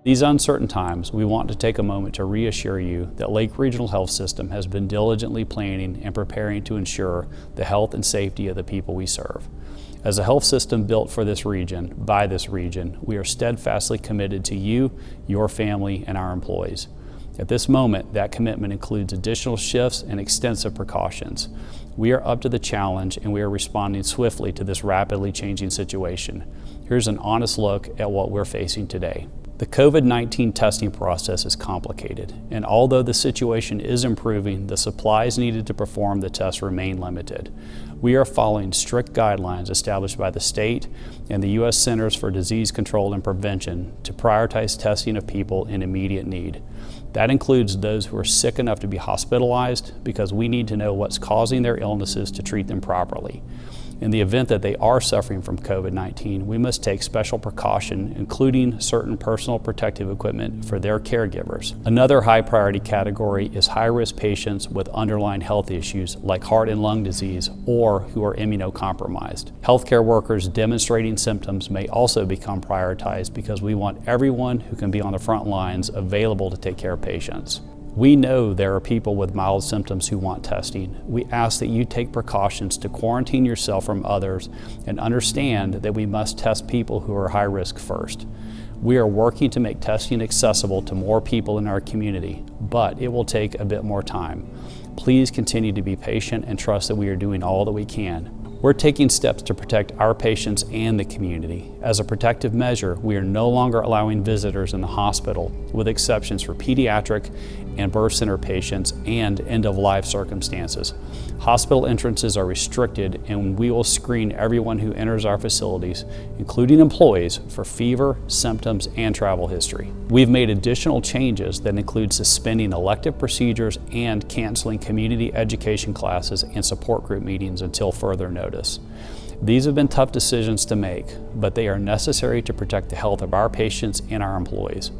These uncertain times, we want to take a moment to reassure you that Lake Regional Health System has been diligently planning and preparing to ensure the health and safety of the people we serve. As a health system built for this region, by this region, we are steadfastly committed to you, your family, and our employees. At this moment, that commitment includes additional shifts and extensive precautions. We are up to the challenge and we are responding swiftly to this rapidly changing situation. Here's an honest look at what we're facing today. The COVID-19 testing process is complicated, and although the situation is improving, the supplies needed to perform the tests remain limited. We are following strict guidelines established by the state and the U.S. Centers for Disease Control and Prevention to prioritize testing of people in immediate need. That includes those who are sick enough to be hospitalized because we need to know what's causing their illnesses to treat them properly. In the event that they are suffering from COVID-19, we must take special precaution, including certain personal protective equipment for their caregivers. Another high priority category is high-risk patients with underlying health issues like heart and lung disease or who are immunocompromised. Healthcare workers demonstrating symptoms may also become prioritized because we want everyone who can be on the front lines available to take care of patients. We know there are people with mild symptoms who want testing. We ask that you take precautions to quarantine yourself from others and understand that we must test people who are high risk first. We are working to make testing accessible to more people in our community, but it will take a bit more time. Please continue to be patient and trust that we are doing all that we can. We're taking steps to protect our patients and the community. As a protective measure, we are no longer allowing visitors in the hospital, with exceptions for pediatric and birth center patients and end-of-life circumstances. Hospital entrances are restricted, and we will screen everyone who enters our facilities, including employees, for fever, symptoms, and travel history. We've made additional changes that include suspending elective procedures and canceling community education classes and support group meetings until further notice. These have been tough decisions to make, but they are necessary to protect the health of our patients and our employees.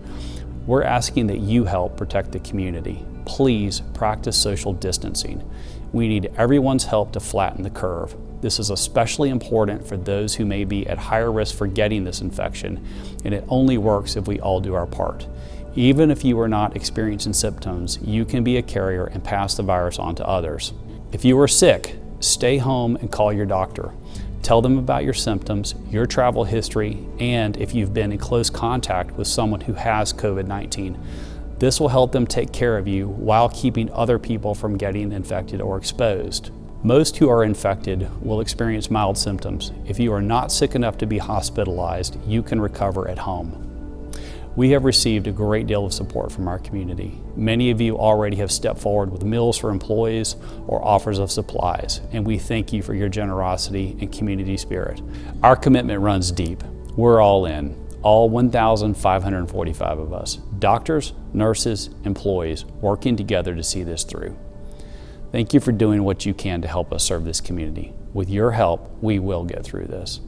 We're asking that you help protect the community. Please practice social distancing. We need everyone's help to flatten the curve. This is especially important for those who may be at higher risk for getting this infection, and it only works if we all do our part. Even if you are not experiencing symptoms, you can be a carrier and pass the virus on to others. If you are sick, stay home and call your doctor. Tell them about your symptoms, your travel history, and if you've been in close contact with someone who has COVID-19. This will help them take care of you while keeping other people from getting infected or exposed. Most who are infected will experience mild symptoms. If you are not sick enough to be hospitalized, you can recover at home. We have received a great deal of support from our community. Many of you already have stepped forward with meals for employees or offers of supplies, and we thank you for your generosity and community spirit. Our commitment runs deep. We're all in, all 1,545 of us, doctors, nurses, employees, working together to see this through. Thank you for doing what you can to help us serve this community. With your help, we will get through this.